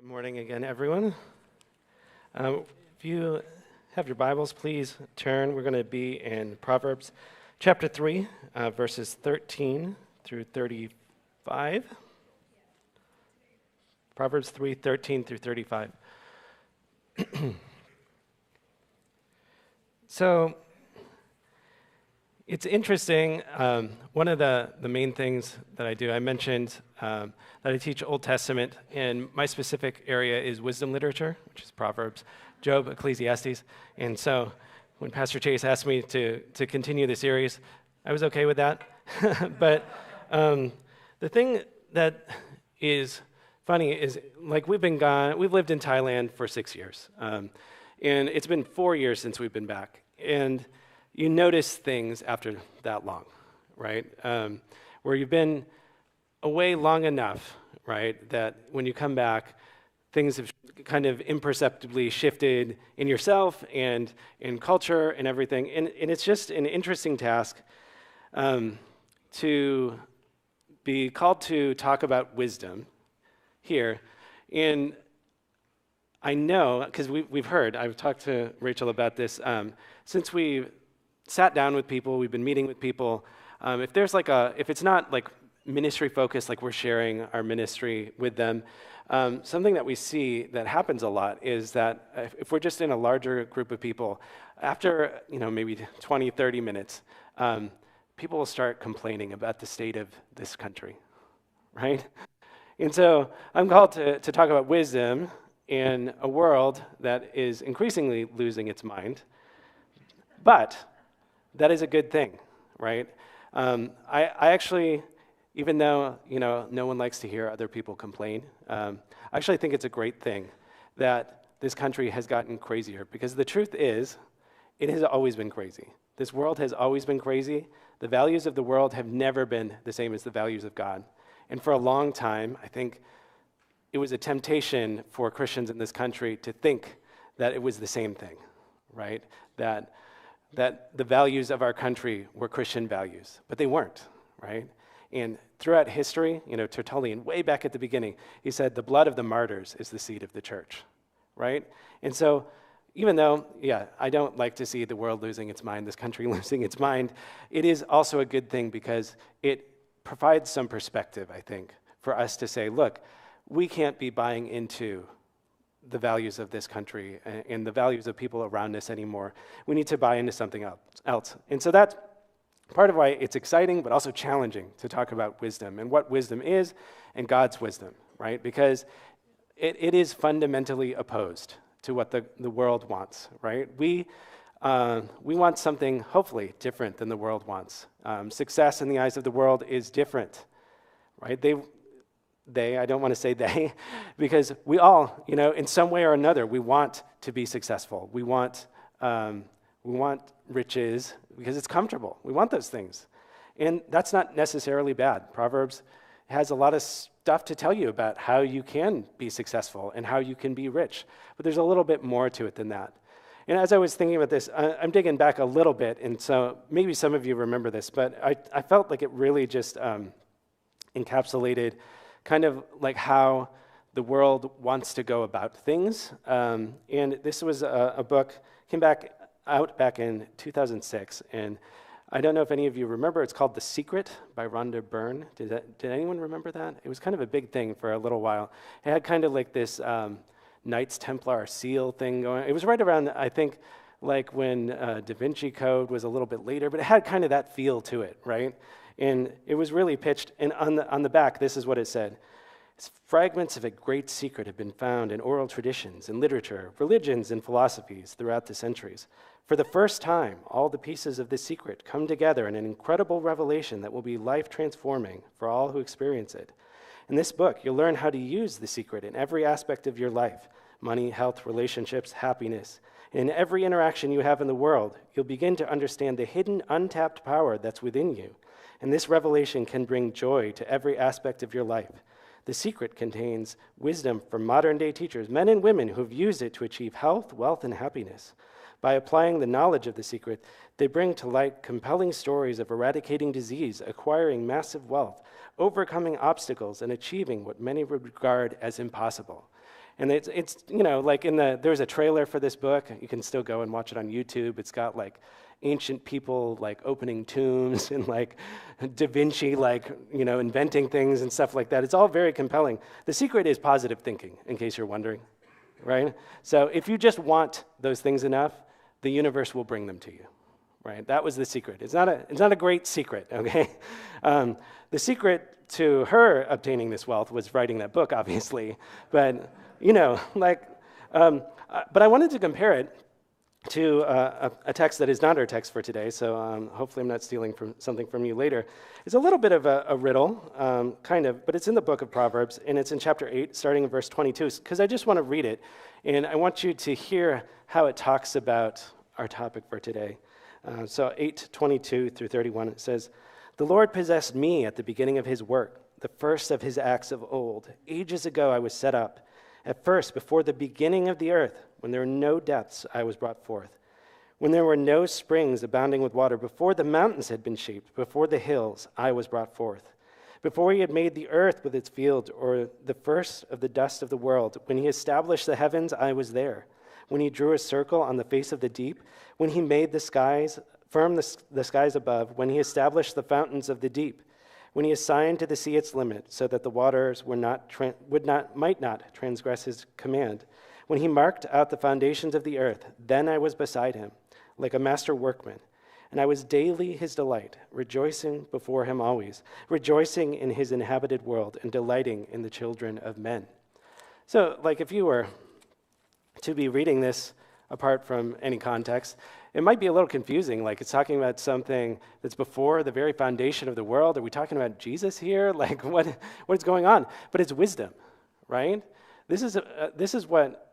Morning again, everyone. If you have your Bibles, please turn. We're going to be in Proverbs chapter 3, verses 13 through 35. Proverbs 3, 13 through 35. So, it's interesting. One of the main things that I do, I mentioned that I teach Old Testament, and my specific area is wisdom literature, which is Proverbs, Job, Ecclesiastes. And so when Pastor Chase asked me to continue the series, I was okay with that. But the thing that is funny is, like, we've lived in Thailand for 6 years. And it's been 4 years since we've been back. And you notice things after that long, right? Where you've been away long enough, right, that when you come back, things have kind of imperceptibly shifted in yourself and in culture and everything. And it's just an interesting task to be called to talk about wisdom here. And I know, because I've talked to Rachel about this, since we sat down with people, we've been meeting with people. If it's not like ministry focused, like we're sharing our ministry with them, something that we see that happens a lot is that if we're just in a larger group of people, after maybe 20, 30 minutes, people will start complaining about the state of this country, right? And so I'm called to talk about wisdom in a world that is increasingly losing its mind, but that is a good thing, right? I actually, even though no one likes to hear other people complain, I actually think it's a great thing that this country has gotten crazier, because the truth is, it has always been crazy. This world has always been crazy. The values of the world have never been the same as the values of God. And for a long time, I think it was a temptation for Christians in this country to think that it was the same thing, right? That the values of our country were Christian values, but they weren't, right? And throughout history, Tertullian, way back at the beginning, he said, the blood of the martyrs is the seed of the church, right? And so even though, I don't like to see the world losing its mind, this country losing its mind, it is also a good thing because it provides some perspective, I think, for us to say, look, we can't be buying into the values of this country and the values of people around us anymore. We need to buy into something else. And so that's part of why it's exciting, but also challenging to talk about wisdom and what wisdom is and God's wisdom, right? Because it is fundamentally opposed to what the world wants, right? We want something hopefully different than the world wants. Success in the eyes of the world is different, right? I don't want to say they, because we all, in some way or another, we want to be successful. We want riches because it's comfortable. We want those things. And that's not necessarily bad. Proverbs has a lot of stuff to tell you about how you can be successful and how you can be rich. But there's a little bit more to it than that. And as I was thinking about this, I'm digging back a little bit, and so maybe some of you remember this, but I felt like it really just encapsulated kind of like how the world wants to go about things. And this was a book, came out back in 2006, and I don't know if any of you remember, it's called The Secret by Rhonda Byrne. Did anyone remember that? It was kind of a big thing for a little while. It had kind of like this Knights Templar seal thing going. It was right around, I think, like when Da Vinci Code was a little bit later, but it had kind of that feel to it, right? And it was really pitched, and on the back, this is what it said. Fragments of a great secret have been found in oral traditions, in literature, religions, and philosophies throughout the centuries. For the first time, all the pieces of this secret come together in an incredible revelation that will be life-transforming for all who experience it. In this book, you'll learn how to use the secret in every aspect of your life: money, health, relationships, happiness. In every interaction you have in the world, you'll begin to understand the hidden, untapped power that's within you. And this revelation can bring joy to every aspect of your life. The secret contains wisdom from modern-day teachers, men and women who have used it to achieve health, wealth, and happiness. By applying the knowledge of the secret, they bring to light compelling stories of eradicating disease, acquiring massive wealth, overcoming obstacles, and achieving what many would regard as impossible. And it's like there's a trailer for this book. You can still go and watch it on YouTube. It's got like ancient people like opening tombs and like Da Vinci like inventing things and stuff like that. It's all very compelling. The secret is positive thinking, in case you're wondering, right? So if you just want those things enough, the universe will bring them to you, right? That was the secret. It's not a great secret, okay? The secret to her obtaining this wealth was writing that book, obviously, but but I wanted to compare it to a text that is not our text for today, so hopefully I'm not stealing something from you later. It's a little bit of a riddle, kind of, but it's in the book of Proverbs, and it's in chapter 8, starting in verse 22, because I just want to read it, and I want you to hear how it talks about our topic for today. So 8:22 through 31, it says, "The Lord possessed me at the beginning of his work, the first of his acts of old. Ages ago I was set up. At first, before the beginning of the earth, when there were no depths, I was brought forth. When there were no springs abounding with water, before the mountains had been shaped, before the hills, I was brought forth. Before he had made the earth with its fields, or the first of the dust of the world, when he established the heavens, I was there. When he drew a circle on the face of the deep, when he made the skies, firmed the skies above, when he established the fountains of the deep, when he assigned to the sea its limit, so that the waters might not transgress his command, when he marked out the foundations of the earth, then I was beside him, like a master workman, and I was daily his delight, rejoicing before him always, rejoicing in his inhabited world, and delighting in the children of men." So, if you were to be reading this apart from any context, it might be a little confusing. It's talking about something that's before the very foundation of the world. Are we talking about Jesus here? What is going on? But it's wisdom, right? This is what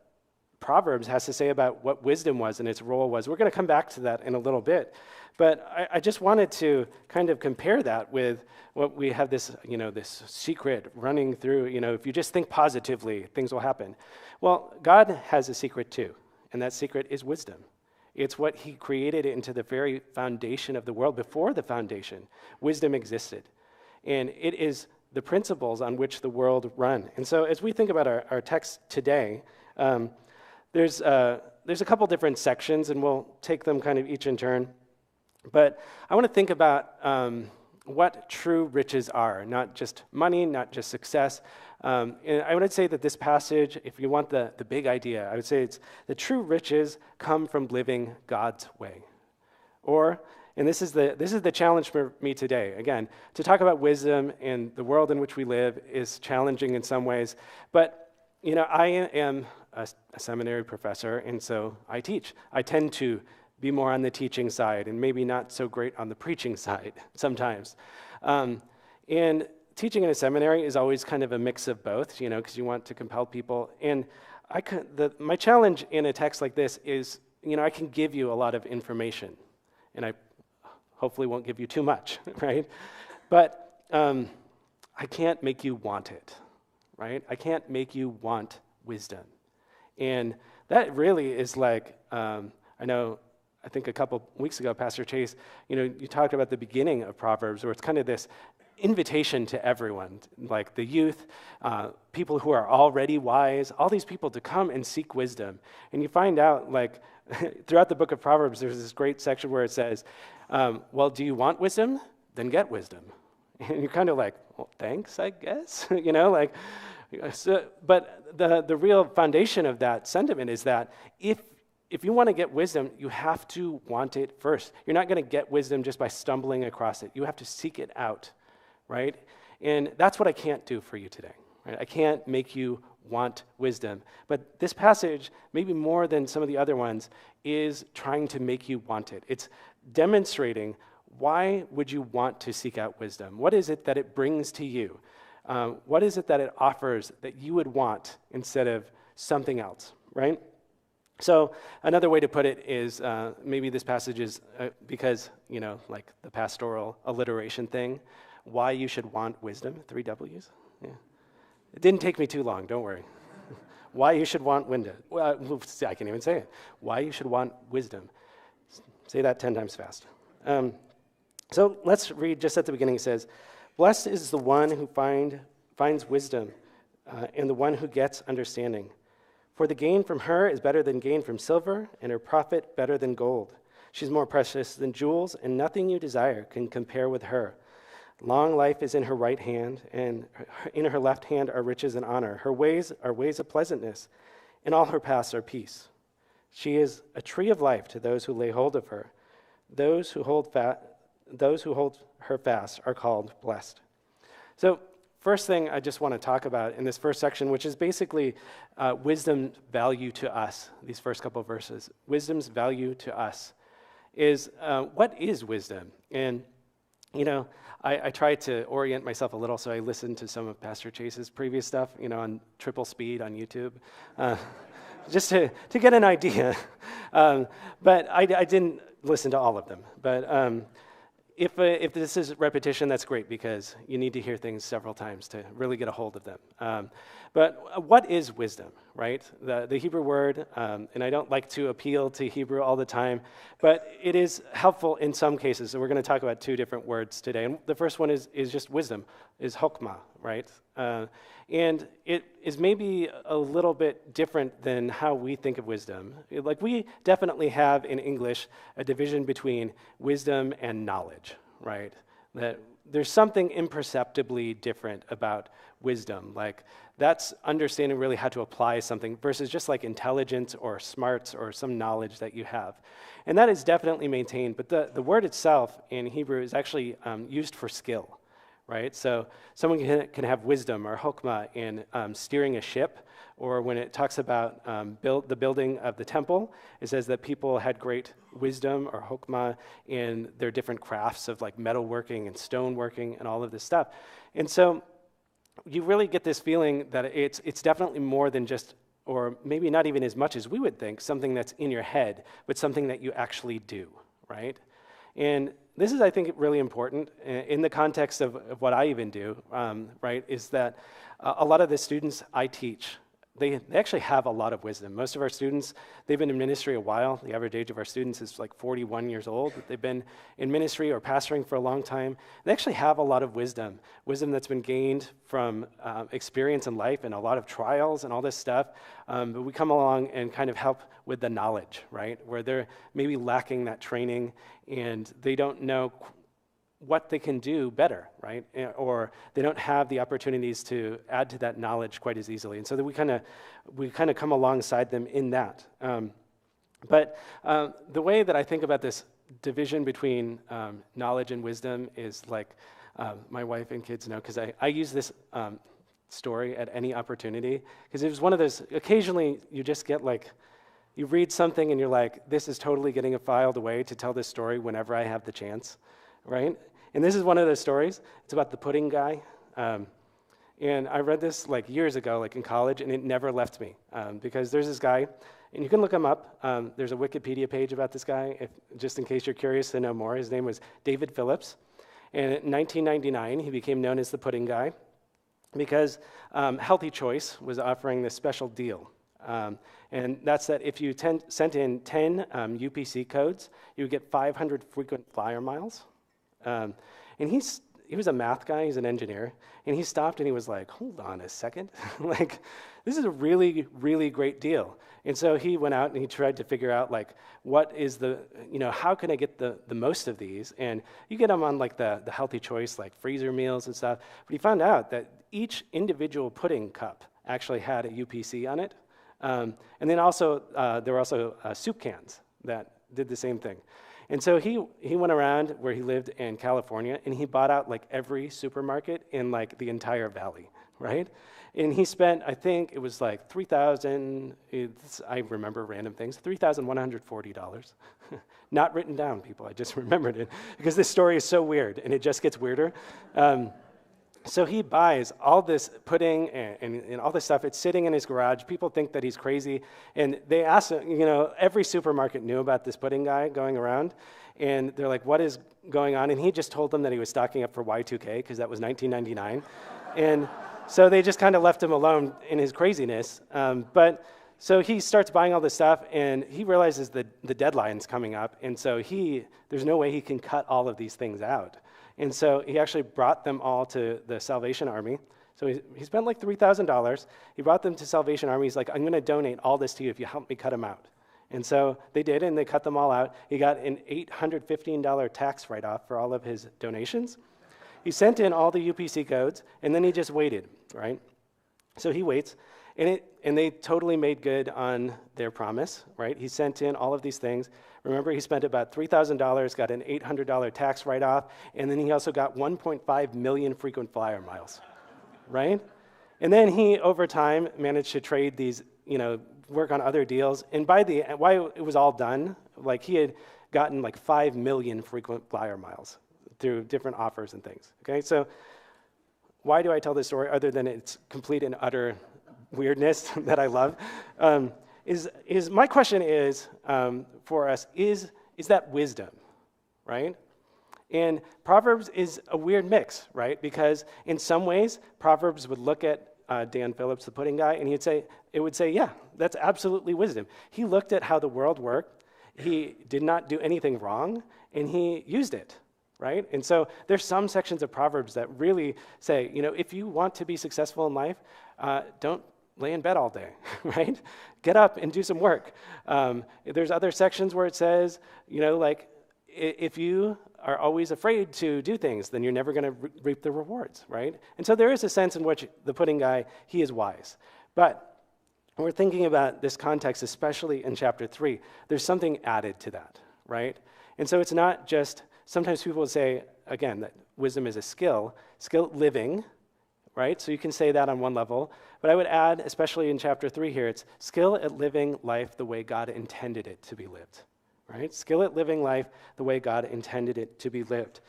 Proverbs has to say about what wisdom was and its role was. We're going to come back to that in a little bit. But I just wanted to kind of compare that with what we have this secret running through. If you just think positively, things will happen. Well, God has a secret too, and that secret is wisdom. It's what he created into the very foundation of the world. Before the foundation, wisdom existed. And it is the principles on which the world run. And so as we think about our text today, there's a couple different sections, and we'll take them kind of each in turn. But I want to think about what true riches are, not just money, not just success. And I would say that this passage, if you want the big idea, I would say it's the true riches come from living God's way. And this is the challenge for me today. Again, to talk about wisdom and the world in which we live is challenging in some ways. But, I am a seminary professor, and so I teach. I tend to be more on the teaching side and maybe not so great on the preaching side sometimes. And teaching in a seminary is always kind of a mix of both, because you want to compel people. And my challenge in a text like this is, I can give you a lot of information, and I hopefully won't give you too much, right? But I can't make you want it, right? I can't make you want wisdom. And that really is I think a couple weeks ago, Pastor Chase, you talked about the beginning of Proverbs, where it's kind of this invitation to everyone, like the youth, people who are already wise, all these people to come and seek wisdom. And you find out, throughout the book of Proverbs, there's this great section where it says, well, do you want wisdom? Then get wisdom. And you're kind of like, well, thanks, I guess. But the real foundation of that sentiment is that if you want to get wisdom, you have to want it first. You're not going to get wisdom just by stumbling across it. You have to seek it out, right? And that's what I can't do for you today, right? I can't make you want wisdom. But this passage, maybe more than some of the other ones, is trying to make you want it. It's demonstrating, why would you want to seek out wisdom? What is it that it brings to you? What is it that it offers that you would want instead of something else, right? So another way to put it is maybe this passage is because, like the pastoral alliteration thing, why you should want wisdom, 3 W's. Yeah. It didn't take me too long, don't worry. Why you should want wisdom. Well, I can't even say it. Why you should want wisdom. Say that 10 times fast. So let's read just at the beginning. It says, "Blessed is the one who finds wisdom and the one who gets understanding. For the gain from her is better than gain from silver, and her profit better than gold. She's more precious than jewels, and nothing you desire can compare with her. Long life is in her right hand, and in her left hand are riches and honor. Her ways are ways of pleasantness, and all her paths are peace. She is a tree of life to those who lay hold of her. Those who hold her fast are called blessed. So, first thing I just want to talk about in this first section, which is basically wisdom's value to us, these first couple of verses. Wisdom's value to us is, what is wisdom? And, I tried to orient myself a little, so I listened to some of Pastor Chase's previous stuff, on triple speed on YouTube, just to get an idea. But I didn't listen to all of them. But if this is repetition, that's great, because you need to hear things several times to really get a hold of them. But what is wisdom, right? The Hebrew word, and I don't like to appeal to Hebrew all the time, but it is helpful in some cases. So we're going to talk about two different words today. And the first one is just wisdom, is chokmah, right? And it is maybe a little bit different than how we think of wisdom. Like, we definitely have in English a division between wisdom and knowledge, right? That there's something imperceptibly different about wisdom. Like, that's understanding really how to apply something versus just like intelligence or smarts or some knowledge that you have. And that is definitely maintained, but the word itself in Hebrew is actually used for skill. Right? So someone can have wisdom or chokmah in steering a ship, or when it talks about the building of the temple, it says that people had great wisdom or chokmah in their different crafts of like metalworking and stoneworking and all of this stuff. And so you really get this feeling that it's definitely more than just, or maybe not even as much as we would think, something that's in your head, but something that you actually do, right? And this is, I think, really important in the context of what I even do, right, is that a lot of the students I teach, they actually have a lot of wisdom. Most of our students, they've been in ministry a while. The average age of our students is like 41 years old. They've been in ministry or pastoring for a long time. They actually have a lot of wisdom that's been gained from experience in life and a lot of trials and all this stuff. But we come along and kind of help with the knowledge, right, where they're maybe lacking that training and they don't know what they can do better, right? Or they don't have the opportunities to add to that knowledge quite as easily. And so that we kind of come alongside them in that. But the way that I think about this division between knowledge and wisdom is like, my wife and kids know, because I use this story at any opportunity, because it was one of those, occasionally you just get like, you read something and you're like, this is totally getting filed away to tell this story whenever I have the chance, right? And this is one of those stories. It's about the pudding guy. And I read this like years ago, like in college, and it never left me, because there's this guy, and you can look him up. There's a Wikipedia page about this guy, just in case you're curious to know more. His name was David Phillips. And in 1999, he became known as the pudding guy because Healthy Choice was offering this special deal. And that's that if you sent in 10 UPC codes, you would get 500 frequent flyer miles. And he was a math guy, he's an engineer, and he stopped and he was like, hold on a second, like, this is a really, really great deal. And so he went out and he tried to figure out, like, what is how can I get the most of these? And you get them on, like, the Healthy Choice, like, freezer meals and stuff. But he found out that each individual pudding cup actually had a UPC on it. And then also, there were also soup cans that did the same thing. And so he went around where he lived in California, and he bought out like every supermarket in like the entire valley, right? And he spent, I think it was like I remember random things, $3,140. Not written down, people, I just remembered it, because this story is so weird, and it just gets weirder. So he buys all this pudding and all this stuff. It's sitting in his garage. People think that he's crazy. And they ask him, every supermarket knew about this pudding guy going around. And they're like, what is going on? And he just told them that he was stocking up for Y2K, because that was 1999. And so they just kind of left him alone in his craziness. So he starts buying all this stuff, and he realizes that the deadline's coming up. And so there's no way he can cut all of these things out. And so he actually brought them all to the Salvation Army So he spent like $3,000. He brought them to Salvation Army. He's like, I'm going to donate all this to you if you help me cut them out. And so they did, and they cut them all out. He got an $815 tax write-off for all of his donations. He sent in all the UPC codes, and then he just waited, right? So he waits, and they totally made good on their promise, right? He sent in all of these things. Remember, he spent about $3,000, got an $800 tax write-off, and then he also got 1.5 million frequent flyer miles, right? And then he, over time, managed to trade these, work on other deals. And why it was all done, like he had gotten like 5 million frequent flyer miles through different offers and things, okay? So why do I tell this story other than its complete and utter weirdness that I love? Is my question is, for us, is that wisdom, right? And Proverbs is a weird mix, right? Because in some ways, Proverbs would look at Dan Phillips, the pudding guy, and it would say, yeah, that's absolutely wisdom. He looked at how the world worked. He did not do anything wrong, and he used it, right? And so there's some sections of Proverbs that really say, if you want to be successful in life, don't lay in bed all day, right? Get up and do some work. There's other sections where it says, if you are always afraid to do things, then you're never going to reap the rewards, right? And so there is a sense in which the pudding guy, he is wise. But when we're thinking about this context, especially in chapter 3, there's something added to that, right? And so it's not just, sometimes people will say, again, that wisdom is a skill living, right? So you can say that on one level. But I would add, especially in chapter 3 here, it's skill at living life the way God intended it to be lived, right? Skill at living life the way God intended it to be lived.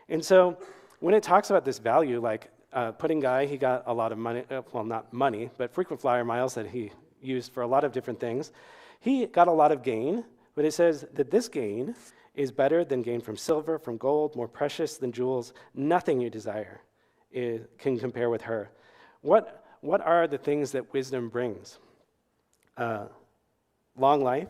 And so when it talks about this value, like pudding guy, he got a lot of money, well, not money, but frequent flyer miles that he used for a lot of different things. He got a lot of gain, but it says that this gain is better than gain from silver, from gold, more precious than jewels. Nothing you desire can compare with her. What are the things that wisdom brings? Long life.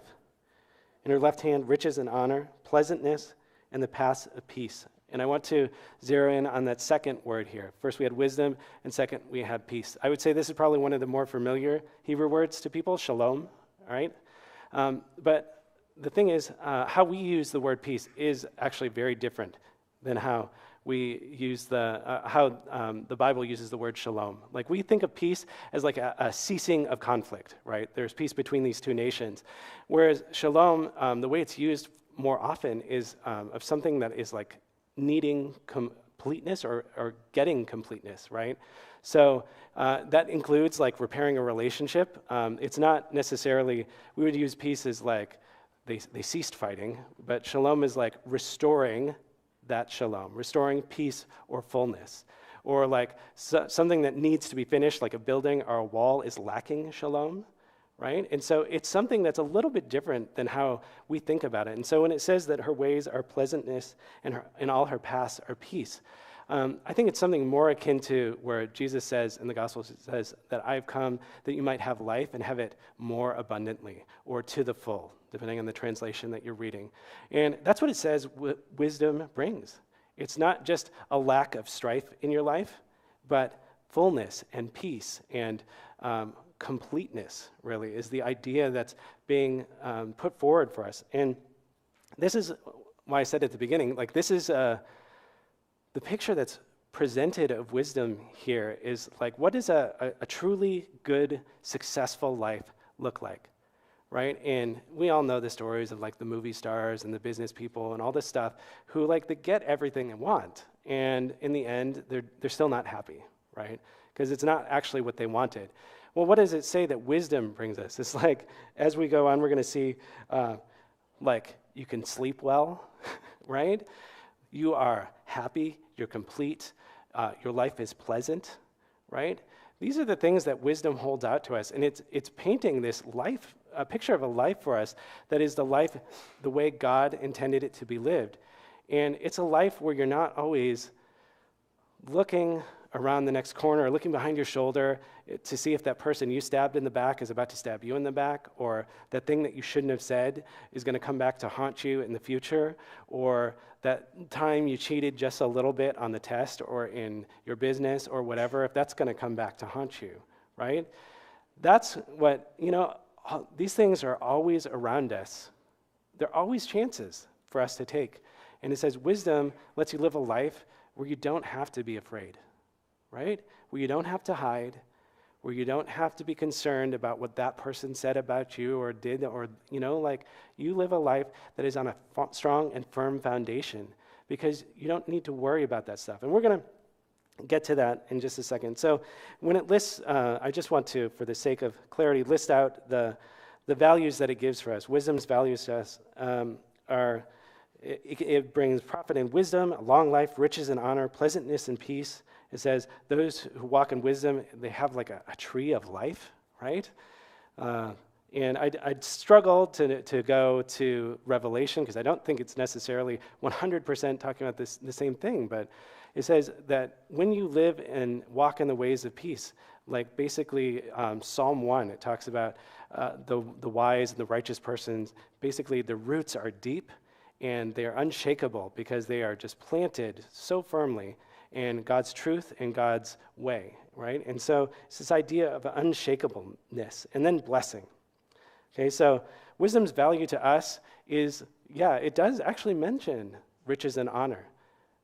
In her left hand, riches and honor, pleasantness, and the paths of peace. And I want to zero in on that second word here. First, we had wisdom, and second, we had peace. I would say this is probably one of the more familiar Hebrew words to people, shalom, all right? But the thing is, how we use the word peace is actually very different than how we use how the Bible uses the word shalom. Like, we think of peace as like a ceasing of conflict, right? There's peace between these two nations. Whereas shalom, the way it's used more often is of something that is like needing completeness or getting completeness, right? So that includes like repairing a relationship. It's not necessarily, we would use peace as like they ceased fighting, but shalom is like restoring that shalom, restoring peace or fullness. Or like something that needs to be finished, like a building or a wall is lacking shalom, right? And so it's something that's a little bit different than how we think about it. And so when it says that her ways are pleasantness and all her paths are peace, I think it's something more akin to where Jesus says in the Gospels, it says that I've come that you might have life and have it more abundantly, or to the full, depending on the translation that you're reading. And that's what it says wisdom brings. It's not just a lack of strife in your life, but fullness and peace and completeness, really, is the idea that's being put forward for us. And this is why I said at the beginning, like, this is the picture that's presented of wisdom here is like, what does a truly good, successful life look like, right? And we all know the stories of like the movie stars and the business people and all this stuff who like they get everything they want, and in the end, they're still not happy, right? Because it's not actually what they wanted. Well, what does it say that wisdom brings us? It's like, as we go on, we're going to see, like, you can sleep well, right? You are happy, you're complete, your life is pleasant, right? These are the things that wisdom holds out to us, and it's painting this life, a picture of a life for us that is the life, the way God intended it to be lived. And it's a life where you're not always looking around the next corner or looking behind your shoulder to see if that person you stabbed in the back is about to stab you in the back, or that thing that you shouldn't have said is going to come back to haunt you in the future, or that time you cheated just a little bit on the test or in your business or whatever, if that's going to come back to haunt you, right? That's what, these things are always around us. There are always chances for us to take. And it says wisdom lets you live a life where you don't have to be afraid, right? Where you don't have to hide, where you don't have to be concerned about what that person said about you or did, or, you live a life that is on a strong and firm foundation because you don't need to worry about that stuff. And we're going to get to that in just a second. So when it lists, I just want to, for the sake of clarity, list out the values that it gives for us. Wisdom's values to us are, it brings profit and wisdom, a long life, riches and honor, pleasantness and peace. It says those who walk in wisdom, they have like a tree of life, right? And I'd struggle to go to Revelation because I don't think it's necessarily 100% talking about the same thing, but it says that when you live and walk in the ways of peace, like basically Psalm 1, it talks about the wise and the righteous persons, basically the roots are deep and they are unshakable because they are just planted so firmly in God's truth and God's way, right? And so it's this idea of unshakableness and then blessing. Okay, so wisdom's value to us is, it does actually mention riches and honor.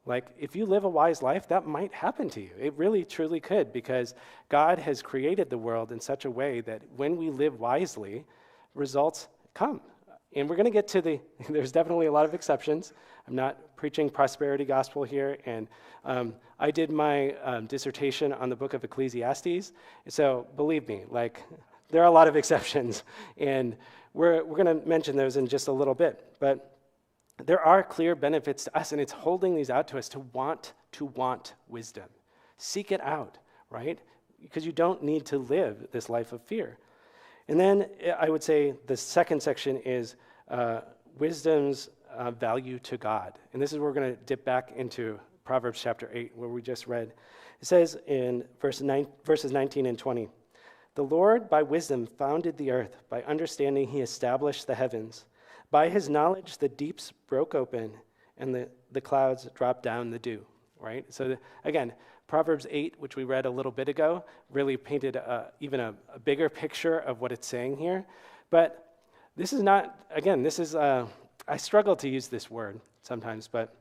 Like, if you live a wise life, that might happen to you. It really, truly could, because God has created the world in such a way that when we live wisely, results come. And we're going to get to there's definitely a lot of exceptions. I'm not preaching prosperity gospel here, and I did my dissertation on the book of Ecclesiastes, so believe me, there are a lot of exceptions, and we're going to mention those in just a little bit. But there are clear benefits to us, and it's holding these out to us to want wisdom. Seek it out, right? Because you don't need to live this life of fear. And then I would say the second section is wisdom's value to God. And this is where we're going to dip back into Proverbs chapter 8, where we just read. It says in verses 19 and 20, "The Lord by wisdom founded the earth. By understanding he established the heavens. By his knowledge the deeps broke open, and the clouds dropped down the dew." Right? So again, Proverbs 8, which we read a little bit ago, really painted even a bigger picture of what it's saying here. But this is not, again, I struggle to use this word sometimes, but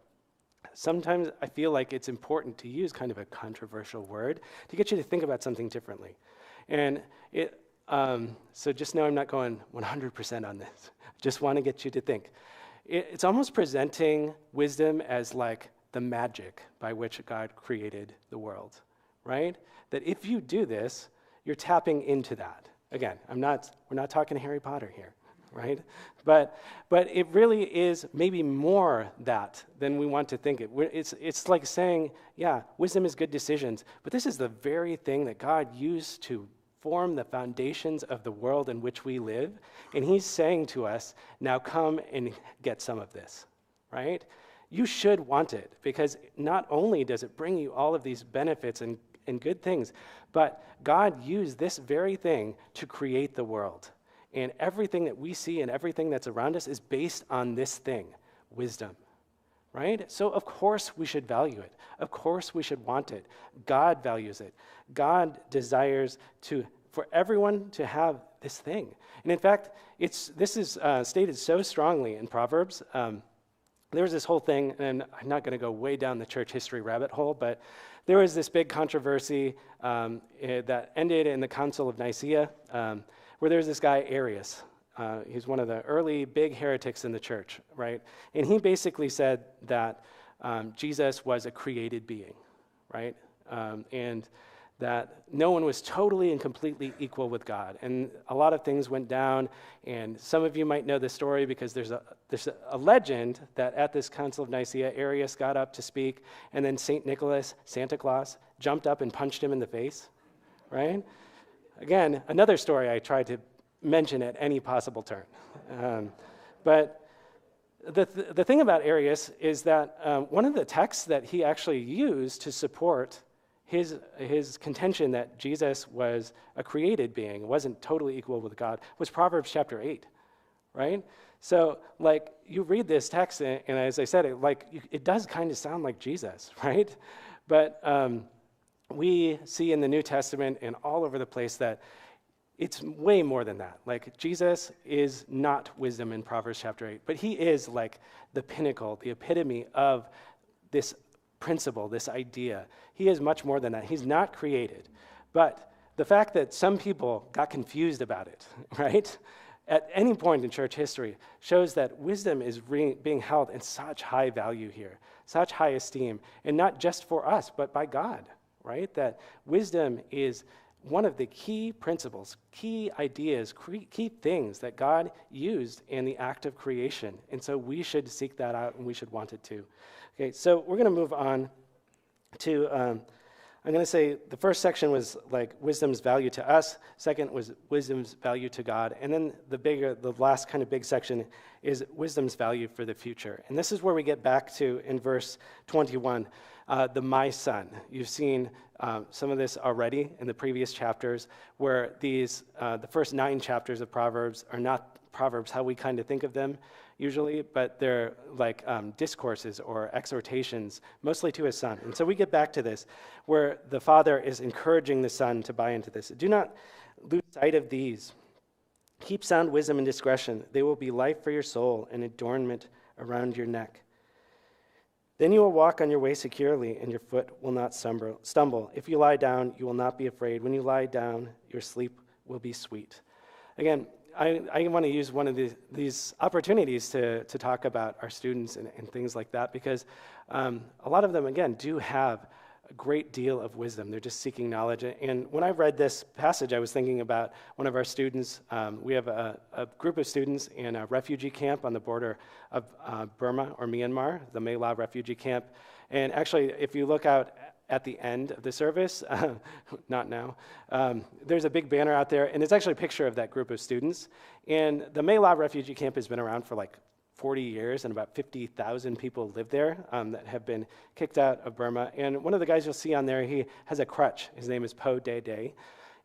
sometimes I feel like it's important to use kind of a controversial word to get you to think about something differently. And so just know I'm not going 100% on this. Just want to get you to think. It's almost presenting wisdom as like the magic by which God created the world, right? That if you do this, you're tapping into that. Again, we're not talking Harry Potter here, right? But it really is maybe more that than we want to think it. It's like saying, wisdom is good decisions, but this is the very thing that God used to form the foundations of the world in which we live, and he's saying to us, now come and get some of this, right? You should want it, because not only does it bring you all of these benefits and good things, but God used this very thing to create the world. And everything that we see and everything that's around us is based on this thing, wisdom, right? So of course we should value it. Of course we should want it. God values it. God desires for everyone to have this thing. And in fact, this is stated so strongly in Proverbs. There was this whole thing, and I'm not going to go way down the church history rabbit hole, but there was this big controversy that ended in the Council of Nicaea, where there was this guy, Arius. He's one of the early big heretics in the church, right? And he basically said that Jesus was a created being, right? And that no one was totally and completely equal with God. And a lot of things went down, and some of you might know the story because there's a legend that at this Council of Nicaea, Arius got up to speak, and then St. Nicholas, Santa Claus, jumped up and punched him in the face, right? Again, another story I tried to mention at any possible turn. But the thing about Arius is that one of the texts that he actually used to support his contention that Jesus was a created being, wasn't totally equal with God, was Proverbs chapter 8, right? So, like, you read this text, and as I said, it does kind of sound like Jesus, right? But we see in the New Testament and all over the place that it's way more than that. Like, Jesus is not wisdom in Proverbs chapter 8, but he is like the pinnacle, the epitome of this principle, this idea. He is much more than that. He's not created. But the fact that some people got confused about it, right, at any point in church history shows that wisdom is being held in such high value here, such high esteem, and not just for us, but by God, right? That wisdom is one of the key principles, key ideas, key things that God used in the act of creation. And so we should seek that out, and we should want it too. Okay, so we're going to move on to, I'm going to say the first section was like wisdom's value to us. Second was wisdom's value to God. And then the last kind of big section is wisdom's value for the future. And this is where we get back to in verse 21, the my son. You've seen some of this already in the previous chapters, where the first 9 chapters of Proverbs are not Proverbs how we kind of think of them usually, but they're like discourses or exhortations, mostly to his son. And so we get back to this, where the father is encouraging the son to buy into this. Do not lose sight of these. Keep sound wisdom and discretion. They will be life for your soul and adornment around your neck. Then you will walk on your way securely, and your foot will not stumble. If you lie down, you will not be afraid. When you lie down, your sleep will be sweet. Again, I want to use one of these opportunities to talk about our students and things like that, because a lot of them, again, do have a great deal of wisdom. They're just seeking knowledge. And when I read this passage, I was thinking about one of our students. We have a group of students in a refugee camp on the border of Burma or Myanmar, the My La refugee camp. And actually, if you look out at the end of the service, not now, there's a big banner out there, and it's actually a picture of that group of students. And the My La refugee camp has been around for like 40 years, and about 50,000 people live there that have been kicked out of Burma. And one of the guys you'll see on there, he has a crutch. His name is Po Day Day.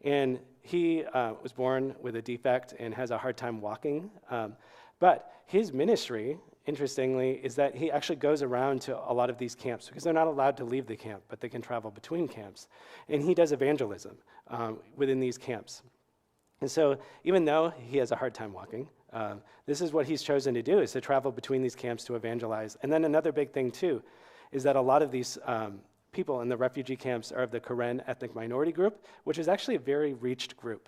And he was born with a defect and has a hard time walking. But his ministry, interestingly, is that he actually goes around to a lot of these camps, because they're not allowed to leave the camp, but they can travel between camps. And he does evangelism within these camps. And so even though he has a hard time walking, this is what he's chosen to do, is to travel between these camps to evangelize. And then another big thing, too, is that a lot of these people in the refugee camps are of the Karen ethnic minority group, which is actually a very reached group.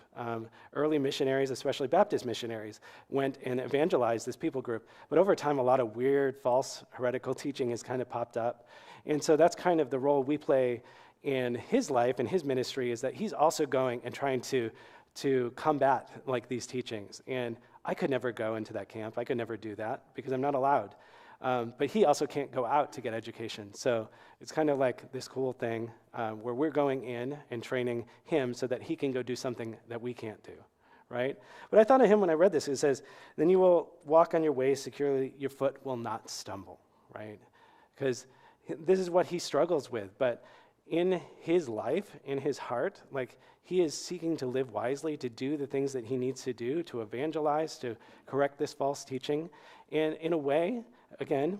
Early missionaries, especially Baptist missionaries, went and evangelized this people group. But over time, a lot of weird, false, heretical teaching has kind of popped up. And so that's kind of the role we play in his life and his ministry, is that he's also going and trying to combat like these teachings. And I could never go into that camp. I could never do that because I'm not allowed. But he also can't go out to get education. So it's kind of like this cool thing where we're going in and training him so that he can go do something that we can't do, right? But I thought of him when I read this. It says, then you will walk on your way securely, your foot will not stumble, right? Because this is what he struggles with. But in his life, in his heart, like, he is seeking to live wisely, to do the things that he needs to do, to evangelize, to correct this false teaching. And in a way, again,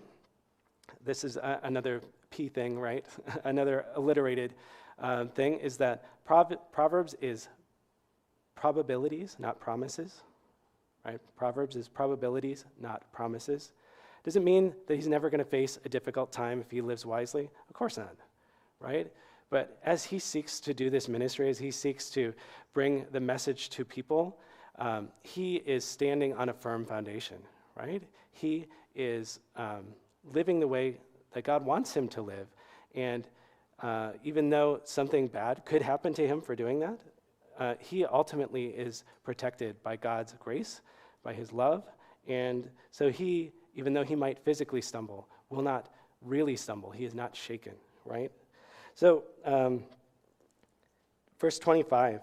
this is another P thing, right? Another alliterated thing is that Proverbs is probabilities, not promises, right? Proverbs is probabilities, not promises. Does it mean that he's never going to face a difficult time if he lives wisely? Of course not, right? But as he seeks to do this ministry, as he seeks to bring the message to people, he is standing on a firm foundation, right? He is living the way that God wants him to live. And even though something bad could happen to him for doing that, he ultimately is protected by God's grace, by his love. And so he, even though he might physically stumble, will not really stumble. He is not shaken, right? So, verse 25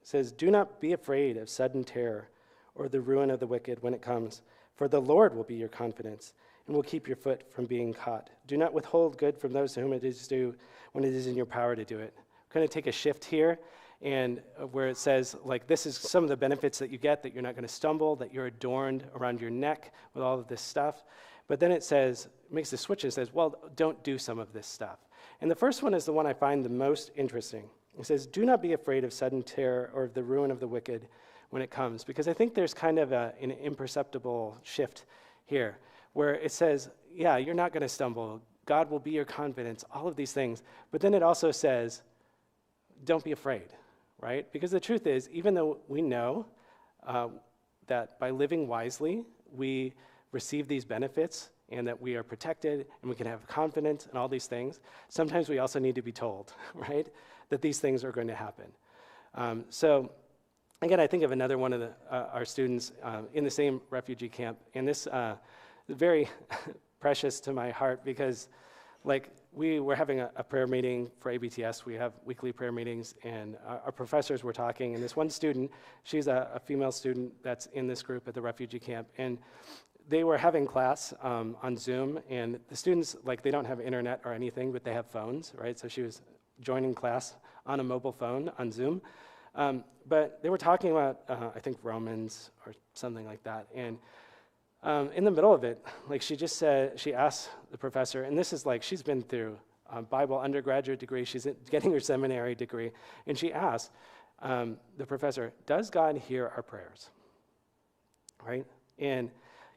says, do not be afraid of sudden terror or the ruin of the wicked when it comes, for the Lord will be your confidence and will keep your foot from being caught. Do not withhold good from those to whom it is due when it is in your power to do it. going to take a shift here, and where it says, like, this is some of the benefits that you get, that you're not going to stumble, that you're adorned around your neck with all of this stuff. But then it says, it makes the switch and says, well, don't do some of this stuff. And the first one is the one I find the most interesting. It says, do not be afraid of sudden terror or of the ruin of the wicked when it comes. Because I think there's kind of an imperceptible shift here, where it says, yeah, you're not going to stumble. God will be your confidence, all of these things. But then it also says, don't be afraid, right? Because the truth is, even though we know that by living wisely, we receive these benefits and that we are protected and we can have confidence and all these things, sometimes we also need to be told, right, that these things are going to happen. So again, I think of another one of our students in the same refugee camp, and this is very precious to my heart because, like, we were having a prayer meeting for ABTS. We have weekly prayer meetings, and our professors were talking, and this one student, she's a female student that's in this group at the refugee camp, and they were having class on Zoom, and the students, like, they don't have internet or anything, but they have phones, right? So she was joining class on a mobile phone on Zoom. But they were talking about, I think, Romans or something like that, and in the middle of it, like, she just said, she asked the professor, and this is like, she's been through a Bible undergraduate degree, she's getting her seminary degree, and she asked the professor, does God hear our prayers? Right? And,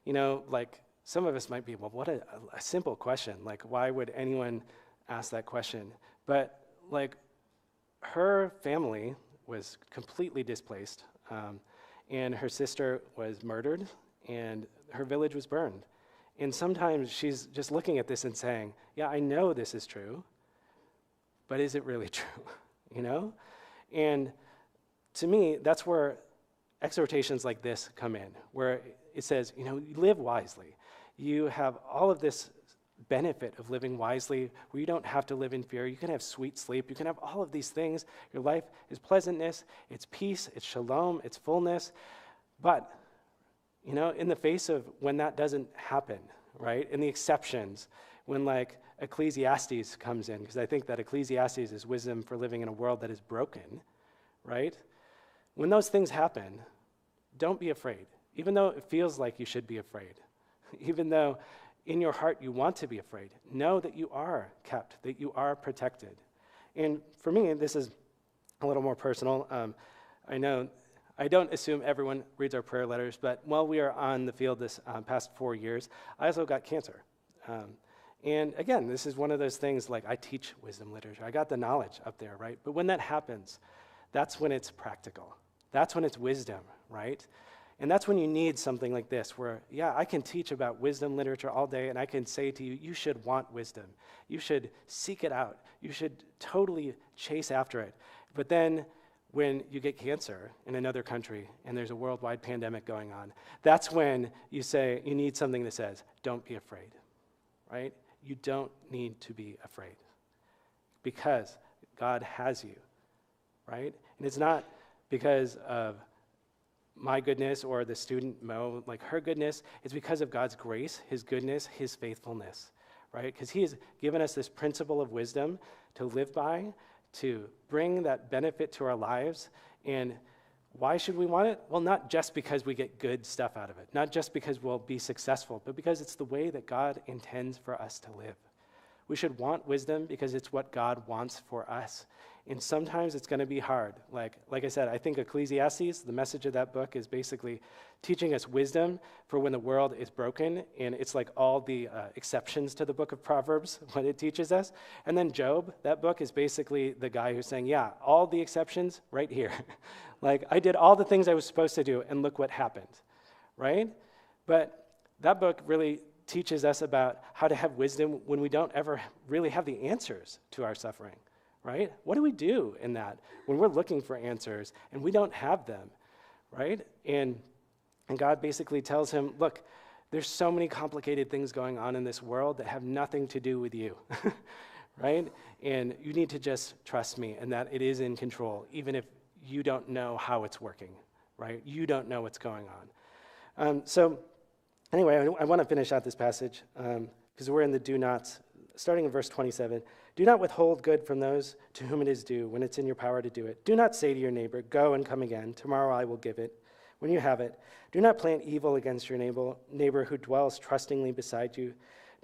you know, like, some of us might be, well, what a simple question. Like, why would anyone ask that question? But, like, her family was completely displaced, and her sister was murdered, and her village was burned. And sometimes she's just looking at this and saying, yeah, I know this is true, but is it really true? You know? And to me, that's where exhortations like this come in, where it says, you know, live wisely. You have all of this benefit of living wisely, where you don't have to live in fear. You can have sweet sleep. You can have all of these things. Your life is pleasantness, it's peace, it's shalom, it's fullness. But, you know, in the face of when that doesn't happen, right, in the exceptions, when, like, Ecclesiastes comes in, because I think that Ecclesiastes is wisdom for living in a world that is broken, right? When those things happen, don't be afraid, even though it feels like you should be afraid, even though in your heart you want to be afraid. Know that you are kept, that you are protected. And for me, this is a little more personal. I know I don't assume everyone reads our prayer letters, but while we are on the field this past 4 years, I also got cancer. And again, this is one of those things, like, I teach wisdom literature. I got the knowledge up there, right? But when that happens, that's when it's practical. That's when it's wisdom, right? And that's when you need something like this, where, yeah, I can teach about wisdom literature all day, and I can say to you, you should want wisdom. You should seek it out. You should totally chase after it. But then when you get cancer in another country and there's a worldwide pandemic going on, that's when you say, you need something that says, don't be afraid, right? You don't need to be afraid because God has you, right? And it's not because of my goodness or the student Mo, like, her goodness. It's because of God's grace, his goodness, his faithfulness, right? Because he has given us this principle of wisdom to live by, to bring that benefit to our lives. And why should we want it? Well, not just because we get good stuff out of it, not just because we'll be successful, but because it's the way that God intends for us to live. We should want wisdom because it's what God wants for us. And sometimes it's going to be hard. Like I said, I think Ecclesiastes, the message of that book, is basically teaching us wisdom for when the world is broken. And it's like all the exceptions to the book of Proverbs, what it teaches us. And then Job, that book is basically the guy who's saying, yeah, all the exceptions right here. Like, I did all the things I was supposed to do, and look what happened, right? But that book really teaches us about how to have wisdom when we don't ever really have the answers to our suffering, right? What do we do in that when we're looking for answers and we don't have them, right? And God basically tells him, look, there's so many complicated things going on in this world that have nothing to do with you, right? And you need to just trust me and that it is in control, even if you don't know how it's working, right? You don't know what's going on. So anyway, I want to finish out this passage because we're in the do nots starting in verse 27, do not withhold good from those to whom it is due when it's in your power to do it. Do not say to your neighbor, go and come again. Tomorrow I will give it. When you have it, do not plant evil against your neighbor who dwells trustingly beside you.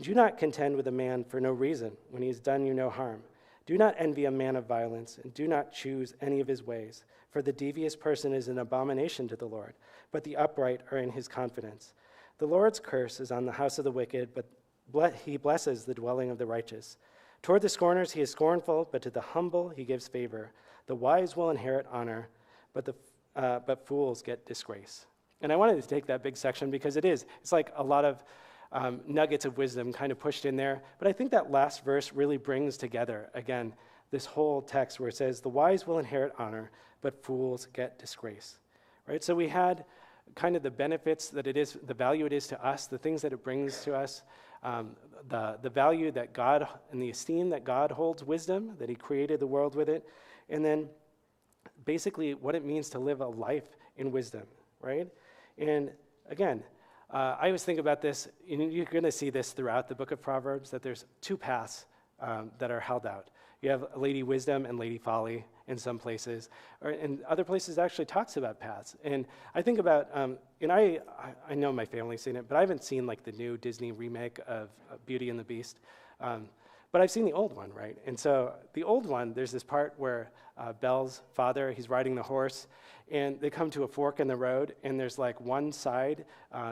Do not contend with a man for no reason when he has done you no harm. Do not envy a man of violence, and do not choose any of his ways. For the devious person is an abomination to the Lord, but the upright are in his confidence. The Lord's curse is on the house of the wicked, but he blesses the dwelling of the righteous. Toward the scorners he is scornful, but to the humble he gives favor. The wise will inherit honor, but fools get disgrace. And I wanted to take that big section because it's like a lot of nuggets of wisdom kind of pushed in there. But I think that last verse really brings together, again, this whole text where it says, the wise will inherit honor, but fools get disgrace. Right? So we had kind of the benefits that it is, the value it is to us, the things that it brings to us, the value that God, and the esteem that God holds wisdom, that he created the world with it, and then basically what it means to live a life in wisdom, right? And again, I always think about this, and you're going to see this throughout the book of Proverbs, that there's two paths that are held out. You have Lady Wisdom and Lady Folly in some places, or in other places it actually talks about paths. And I think about, and I know my family's seen it, but I haven't seen like the new Disney remake of Beauty and the Beast. But I've seen the old one, right? And so the old one, there's this part where Belle's father, he's riding the horse, and they come to a fork in the road, and there's like one side,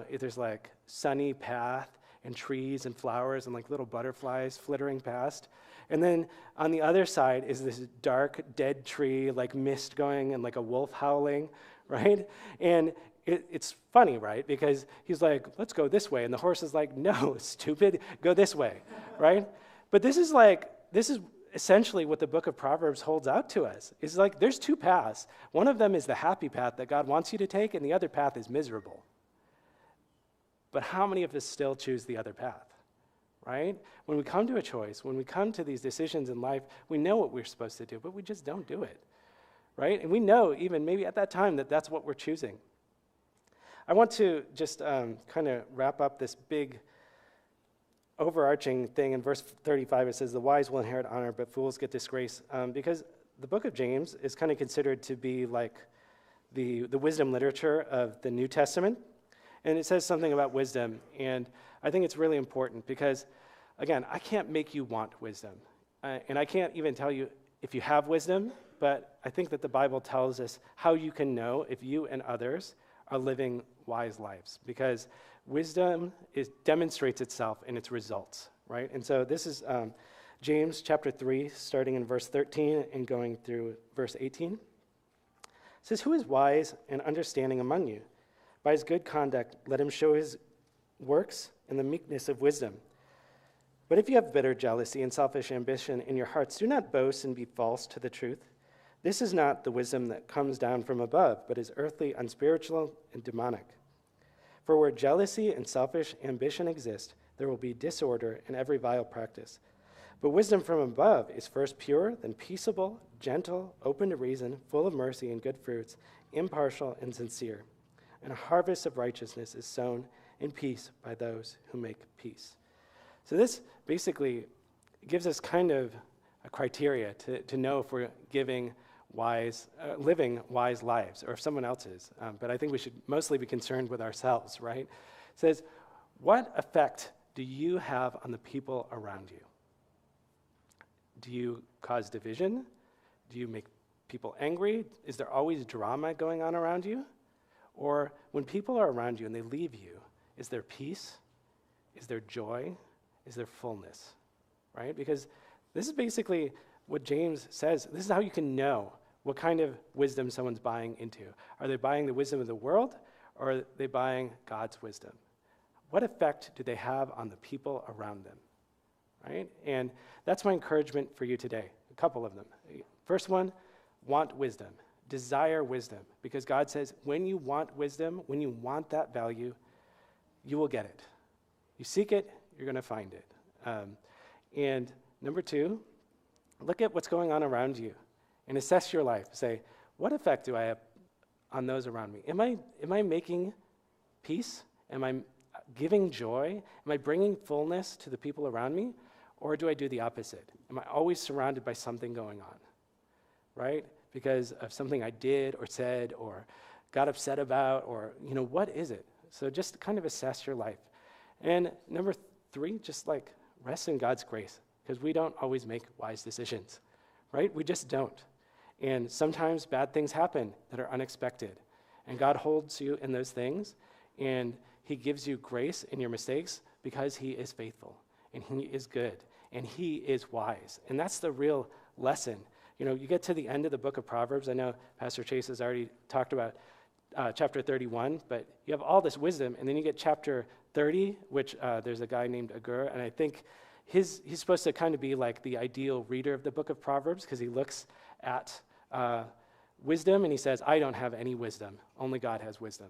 there's like sunny path and trees and flowers and like little butterflies flittering past. And then on the other side is this dark, dead tree, like mist going and like a wolf howling, right? And it's funny, right? Because he's like, let's go this way. And the horse is like, no, stupid, go this way, right? But this is essentially what the book of Proverbs holds out to us. It's like there's two paths. One of them is the happy path that God wants you to take, and the other path is miserable. But how many of us still choose the other path? Right? When we come to a choice, when we come to these decisions in life, we know what we're supposed to do, but we just don't do it, right? And we know even maybe at that time that that's what we're choosing. I want to just kind of wrap up this big overarching thing. In verse 35, it says, the wise will inherit honor, but fools get disgrace, because the book of James is kind of considered to be like the wisdom literature of the New Testament. And it says something about wisdom, and I think it's really important because, again, I can't make you want wisdom. And I can't even tell you if you have wisdom, but I think that the Bible tells us how you can know if you and others are living wise lives, because wisdom demonstrates itself in its results, right? And so this is James chapter 3, starting in verse 13 and going through verse 18. It says, who is wise and understanding among you? By his good conduct, let him show his works in the meekness of wisdom. But if you have bitter jealousy and selfish ambition in your hearts, do not boast and be false to the truth. This is not the wisdom that comes down from above, but is earthly, unspiritual, and demonic. For where jealousy and selfish ambition exist, there will be disorder and every vile practice. But wisdom from above is first pure, then peaceable, gentle, open to reason, full of mercy and good fruits, impartial and sincere. And a harvest of righteousness is sown in peace by those who make peace. So this basically gives us kind of a criteria to know if we're living wise lives, or if someone else is. But I think we should mostly be concerned with ourselves, right? It says, what effect do you have on the people around you? Do you cause division? Do you make people angry? Is there always drama going on around you? Or when people are around you and they leave you, is there peace? Is there joy? Is there fullness? Right? Because this is basically what James says. This is how you can know what kind of wisdom someone's buying into. Are they buying the wisdom of the world, or are they buying God's wisdom? What effect do they have on the people around them? Right? And that's my encouragement for you today. A couple of them. First one, want wisdom. Desire wisdom, because God says when you want wisdom, when you want that value, you will get it. You seek it, you're going to find it. And number two, look at what's going on around you and assess your life. Say, what effect do I have on those around me? Am I making peace? Am I giving joy? Am I bringing fullness to the people around me? Or do I do the opposite? Am I always surrounded by something going on, right? Because of something I did or said or got upset about, or, what is it? So just kind of assess your life. And number 3, just like rest in God's grace, because we don't always make wise decisions, right? We just don't. And sometimes bad things happen that are unexpected. And God holds you in those things, and he gives you grace in your mistakes because he is faithful, and he is good, and he is wise. And that's the real lesson. You get to the end of the book of Proverbs. I know Pastor Chase has already talked about chapter 31, but you have all this wisdom, and then you get chapter 30, which there's a guy named Agur, and I think he's supposed to kind of be like the ideal reader of the book of Proverbs, because he looks at wisdom and he says, I don't have any wisdom, only God has wisdom,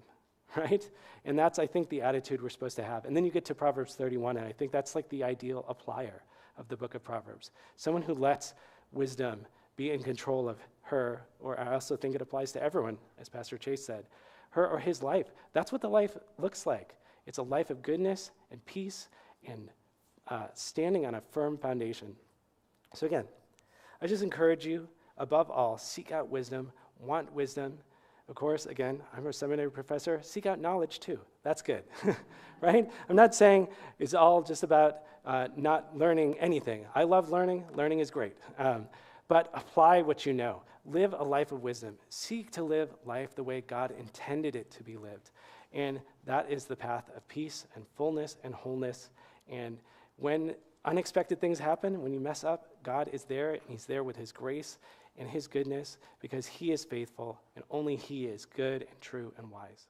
right? And that's, I think, the attitude we're supposed to have. And then you get to Proverbs 31, and I think that's like the ideal applier of the book of Proverbs, someone who lets wisdom be in control of her, or I also think it applies to everyone, as Pastor Chase said, her or his life. That's what the life looks like. It's a life of goodness and peace and standing on a firm foundation. So again, I just encourage you, above all, seek out wisdom, want wisdom. Of course, again, I'm a seminary professor, seek out knowledge too. That's good, right? I'm not saying it's all just about not learning anything. I love learning. Learning is great. But apply what you know. Live a life of wisdom. Seek to live life the way God intended it to be lived. And that is the path of peace and fullness and wholeness. And when unexpected things happen, when you mess up, God is there, and he's there with his grace and his goodness, because he is faithful, and only he is good and true and wise.